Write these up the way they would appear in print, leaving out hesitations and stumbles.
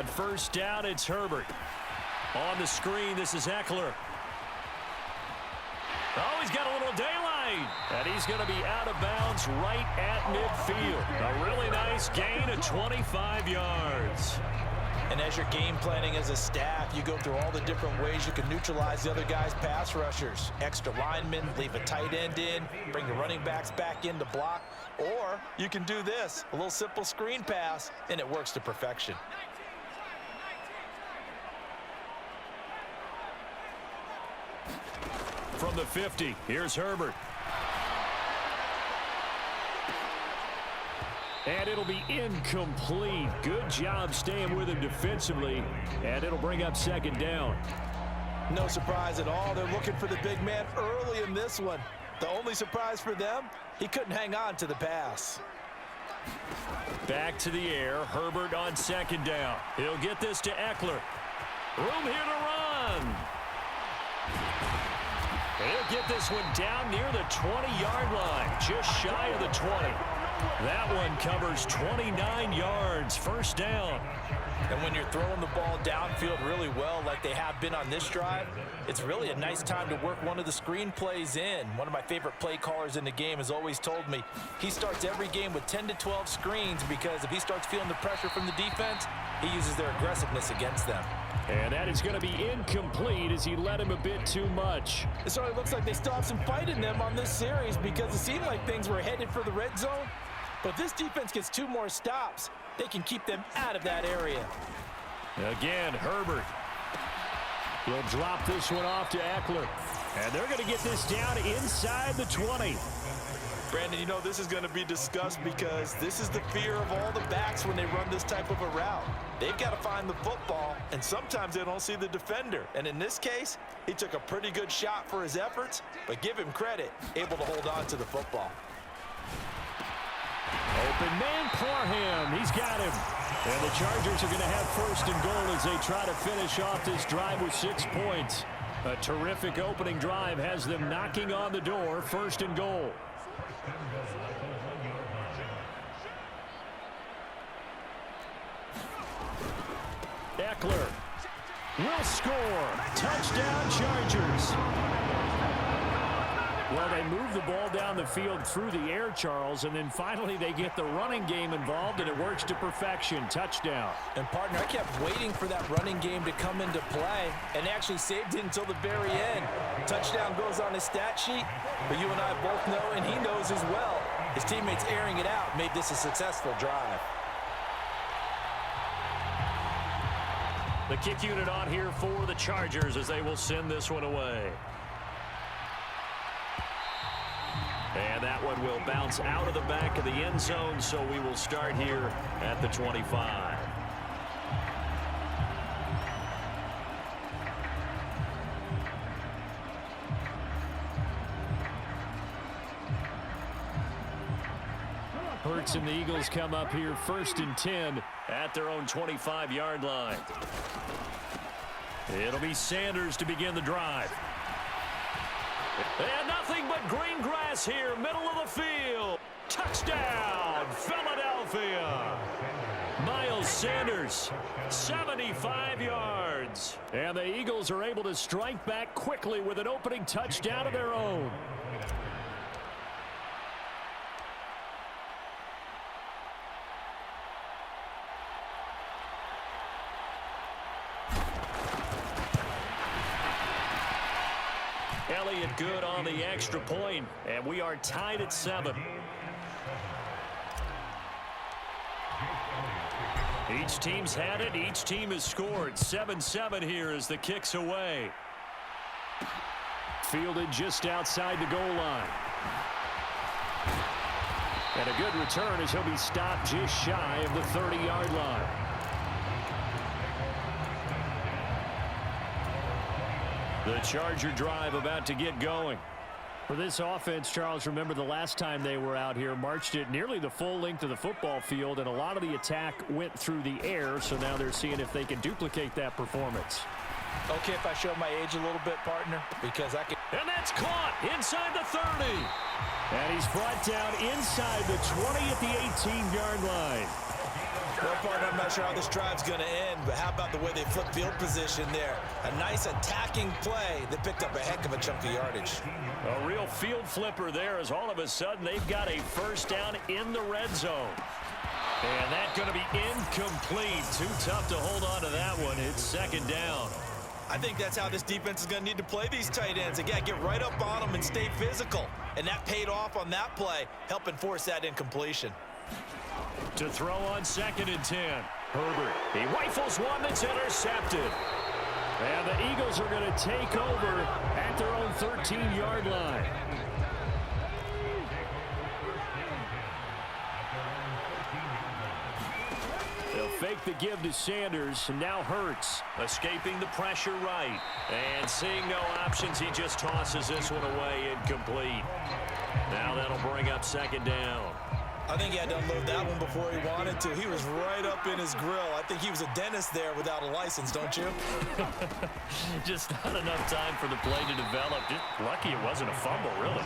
On first down, it's Herbert. On the screen, this is Eckler. Oh, he's got a little daylight. And he's going to be out of bounds right at midfield. A really nice gain of 25 yards. And as you're game planning as a staff, you go through all the different ways you can neutralize the other guy's pass rushers. Extra linemen, leave a tight end in, bring the running backs back in to block. Or you can do this, a little simple screen pass, and it works to perfection. From the 50, here's Herbert. And it'll be incomplete. Good job staying with him defensively. And it'll bring up second down. No surprise at all. They're looking for the big man early in this one. The only surprise for them, he couldn't hang on to the pass. Back to the air. Herbert on second down. He'll get this to Eckler. Room here to run. He'll get this one down near the 20-yard line. Just shy of the 20. That one covers 29 yards. First down. And when you're throwing the ball downfield really well like they have been on this drive, it's really a nice time to work one of the screen plays in. One of my favorite play callers in the game has always told me he starts every game with 10 to 12 screens because if he starts feeling the pressure from the defense, he uses their aggressiveness against them. And that is going to be incomplete as he led him a bit too much. It certainly looks like they still have some fight in them on this series because it seemed like things were headed for the red zone. But this defense gets 2 more stops. They can keep them out of that area. Again, Herbert. He'll drop this one off to Eckler. And they're going to get this down inside the 20. Brandon, you know this is going to be discussed because this is the fear of all the backs when they run this type of a route. They've got to find the football, and sometimes they don't see the defender. And in this case, he took a pretty good shot for his efforts, but give him credit, able to hold on to the football. Open man, Parham. He's got him. And the Chargers are going to have first and goal as they try to finish off this drive with 6 points. A terrific opening drive has them knocking on the door. First and goal. Eckler will score. Touchdown, Chargers. Well, they move the ball down the field through the air, Charles, and then finally they get the running game involved, and it works to perfection. Touchdown. And, partner, I kept waiting for that running game to come into play and actually saved it until the very end. Touchdown goes on his stat sheet, but you and I both know, and he knows as well, his teammates airing it out made this a successful drive. The kick unit on here for the Chargers as they will send this one away. And that one will bounce out of the back of the end zone, so we will start here at the 25. Hurts and the Eagles come up here first and 10 at their own 25-yard line. It'll be Sanders to begin the drive. And nothing but green grass here, middle of the field. Touchdown, Philadelphia. Miles Sanders, 75 yards. And the Eagles are able to strike back quickly with an opening touchdown of their own. Elliott good on the extra point, and we are tied at 7. Each team's had it. Each team has scored. 7-7 here as the kick's away. Fielded just outside the goal line. And a good return as he'll be stopped just shy of the 30-yard line. The Charger drive about to get going. For this offense, Charles, remember the last time they were out here, marched it nearly the full length of the football field, and a lot of the attack went through the air, so now they're seeing if they can duplicate that performance. Okay, if I show my age a little bit, partner, because I can. And that's caught inside the 30. And he's brought down inside the 20 at the 18-yard line. Well, partner, I'm not sure how this drive's going to end, but how about the way they flip field position there? A nice attacking play that picked up a heck of a chunk of yardage. A real field flipper there as all of a sudden they've got a first down in the red zone. And that's going to be incomplete. Too tough to hold on to that one. It's second down. I think that's how this defense is going to need to play these tight ends. They got to get right up on them and stay physical. And that paid off on that play, helping force that incompletion. To throw on 2nd and 10. Herbert. He rifles one that's intercepted. And the Eagles are going to take over at their own 13-yard line. They'll fake the give to Sanders, and now Hurts escaping the pressure right. And seeing no options, he just tosses this one away, incomplete. Now that'll bring up 2nd down. I think he had to unload that one before he wanted to. He was right up in his grill. I think he was a dentist there without a license, don't you? Just not enough time for the play to develop. Just lucky it wasn't a fumble, really.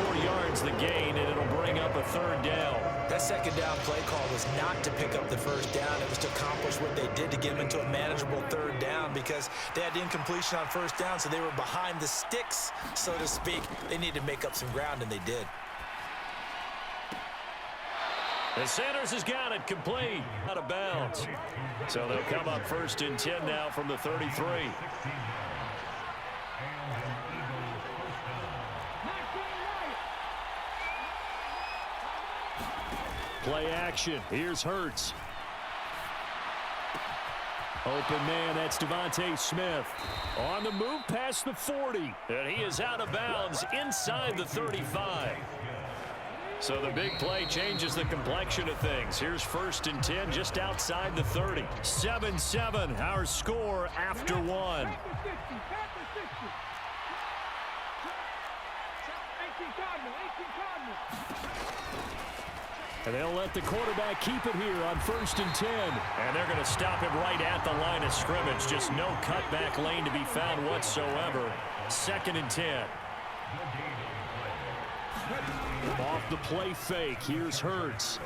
4 yards the gain, and it'll bring up a 3rd down. That 2nd down play call was not to pick up the 1st down. It was to accomplish what they did to get them into a manageable 3rd down because they had incompletion on 1st down, so they were behind the sticks, so to speak. They needed to make up some ground, and they did. And Sanders has got it complete, out of bounds. So they'll come up 1st and 10 now from the 33. Play action. Here's Hurts. Open man, that's Devontae Smith. On the move past the 40. And he is out of bounds inside the 35. So the big play changes the complexion of things. Here's 1st and 10 just outside the 30. 7-7, our score after 1. And they'll let the quarterback keep it here on 1st and 10. And they're going to stop him right at the line of scrimmage. Just no cutback lane to be found whatsoever. 2nd and 10. Off the play fake, here's Hurts.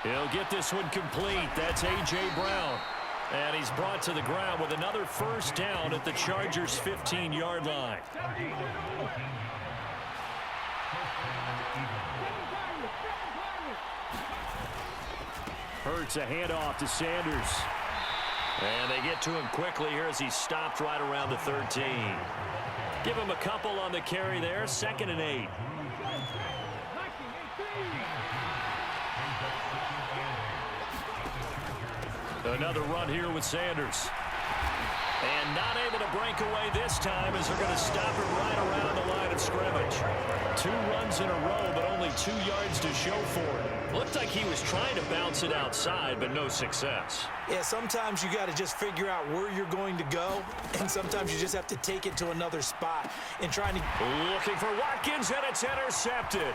He'll get this one complete. That's A.J. Brown. And he's brought to the ground with another 1st down at the Chargers' 15-yard line. Hurts a handoff to Sanders. And they get to him quickly here as he's stopped right around the 13. Give him a couple on the carry there. 2nd and 8. Another run here with Sanders. And not able to break away this time as they're going to stop him right around the line of scrimmage. 2 runs in a row, but only 2 yards to show for it. Looked like he was trying to bounce it outside, but no success. Yeah, sometimes you got to just figure out where you're going to go, and sometimes you just have to take it to another spot. And trying to... Looking for Watkins, and it's intercepted.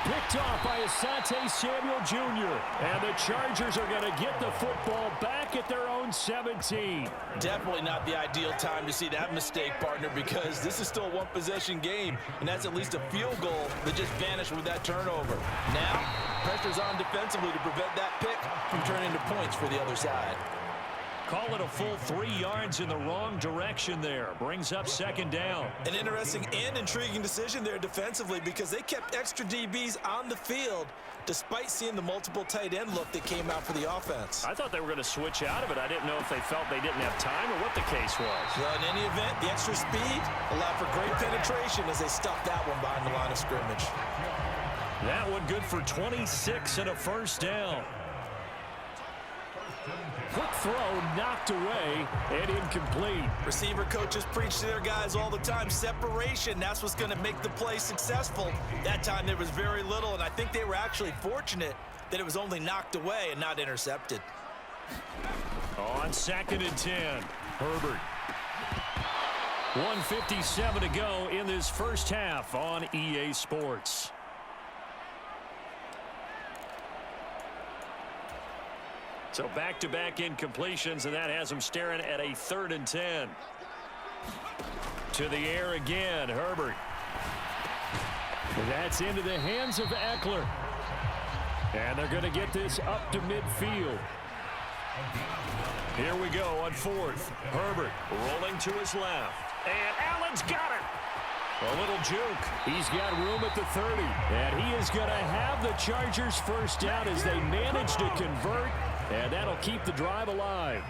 Picked off by Asante Samuel Jr. And the Chargers are going to get the football back at their own 17. Definitely not the ideal time to see that mistake, partner, because this is still a one-possession game, and that's at least a field goal that just vanished with that turnover. Now, pressure's on defensively to prevent that pick from turning into points for the other side. Call it a full 3 yards in the wrong direction there. Brings up 2nd down. An interesting and intriguing decision there defensively because they kept extra DBs on the field despite seeing the multiple tight end look that came out for the offense. I thought they were going to switch out of it. I didn't know if they felt they didn't have time or what the case was. Well, in any event, the extra speed allowed for great penetration as they stuffed that one behind the line of scrimmage. That one good for 26 and a 1st down. Quick throw knocked away and incomplete. Receiver coaches preach to their guys all the time. Separation, that's what's going to make the play successful. That time there was very little, and I think they were actually fortunate that it was only knocked away and not intercepted. On 2nd and 10, Herbert. 1:57 to go in this first half on EA Sports. So back-to-back incompletions, and that has him staring at a 3rd and 10. To the air again, Herbert. That's into the hands of Eckler. And they're going to get this up to midfield. Here we go on fourth. Herbert rolling to his left. And Allen's got it. A little juke. He's got room at the 30. And he is going to have the Chargers first down as they manage to convert. And that'll keep the drive alive.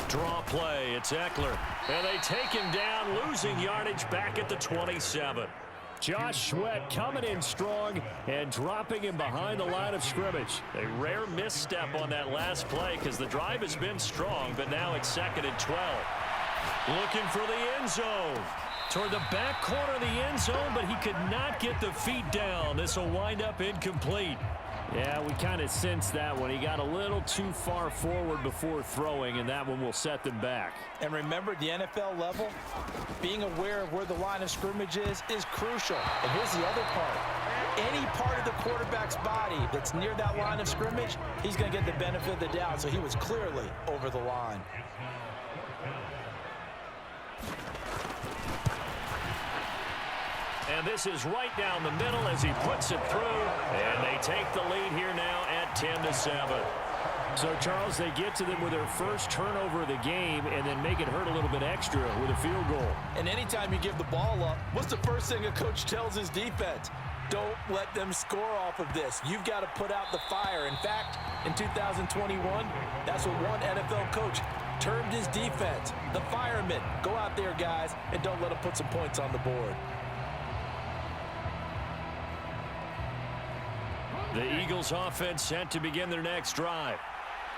Draw play. It's Eckler. And they take him down, losing yardage back at the 27. Josh Sweat coming in strong and dropping him behind the line of scrimmage. A rare misstep on that last play because the drive has been strong, but now it's 2nd and 12. Looking for the end zone. Toward the back corner of the end zone, but he could not get the feet down. This will wind up incomplete. Yeah, we kind of sensed that one. He got a little too far forward before throwing, and that one will set them back. And remember, the NFL level, being aware of where the line of scrimmage is crucial. And here's the other part. Any part of the quarterback's body that's near that line of scrimmage, he's going to get the benefit of the doubt. So he was clearly over the line. And this is right down the middle as he puts it through. And they take the lead here now at 10-7. So, Charles, they get to them with their first turnover of the game and then make it hurt a little bit extra with a field goal. And anytime you give the ball up, what's the first thing a coach tells his defense? Don't let them score off of this. You've got to put out the fire. In fact, in 2021, that's what one NFL coach termed his defense. The firemen. Go out there, guys, and don't let them put some points on the board. The Eagles offense set to begin their next drive.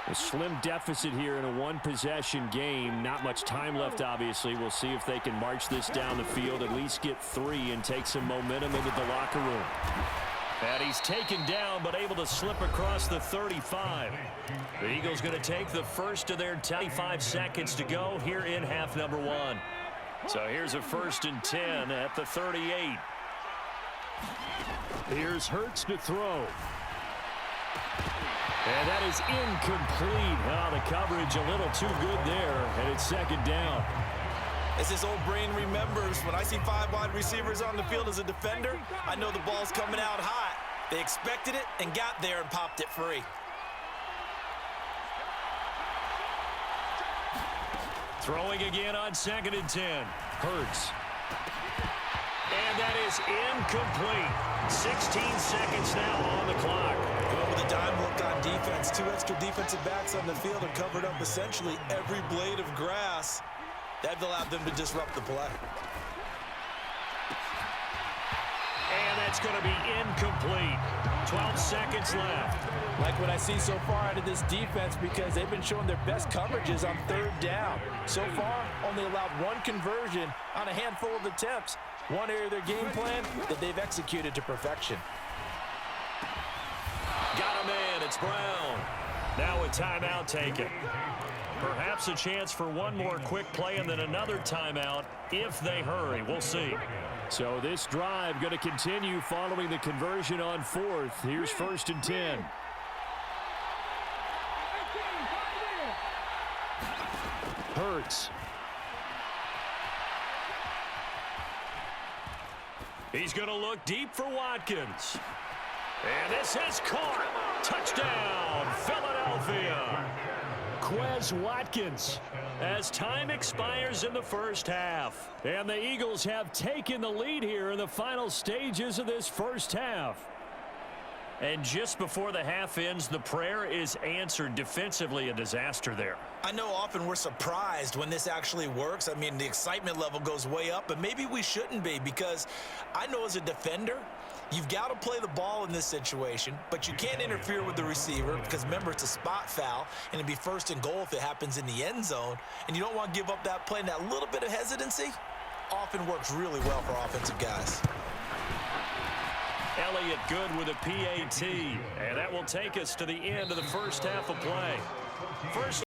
A slim deficit here in a one-possession game. Not much time left, obviously. We'll see if they can march this down the field, at least get 3 and take some momentum into the locker room. And he's taken down, but able to slip across the 35. The Eagles going to take the first of their 25 seconds to go here in half number 1. So here's a 1st and 10 at the 38. Here's Hurts to throw. And that is incomplete. Oh, the coverage a little too good there, and it's 2nd down. As his old brain remembers, when I see 5 wide receivers on the field as a defender, I know the ball's coming out hot. They expected it and got there and popped it free. Throwing again on 2nd and 10. Hurts. And that is incomplete. 16 seconds now on the clock. Well, with a dime look on defense, 2 extra defensive backs on the field and covered up essentially every blade of grass. That allowed them to disrupt the play. And that's going to be incomplete. 12 seconds left. Like what I see so far out of this defense, because they've been showing their best coverages on 3rd down. So far, only allowed 1 conversion on a handful of attempts. One area of their game plan that they've executed to perfection. Got a man. It's Brown. Now a timeout taken. Perhaps a chance for one more quick play and then another timeout if they hurry. We'll see. So this drive going to continue following the conversion on 4th. Here's 1st and 10. Hurts. He's going to look deep for Watkins. And this is caught. Touchdown, Philadelphia. Quez Watkins as time expires in the first half. And the Eagles have taken the lead here in the final stages of this first half. And just before the half ends, the prayer is answered. Defensively, a disaster there. I know often we're surprised when this actually works. I mean, the excitement level goes way up, but maybe we shouldn't be, because I know as a defender, you've got to play the ball in this situation, but you can't interfere with the receiver because, remember, it's a spot foul, and it'd be 1st and goal if it happens in the end zone, and you don't want to give up that play. And that little bit of hesitancy often works really well for offensive guys. Elliott good with a PAT, and that will take us to the end of the first half of play. First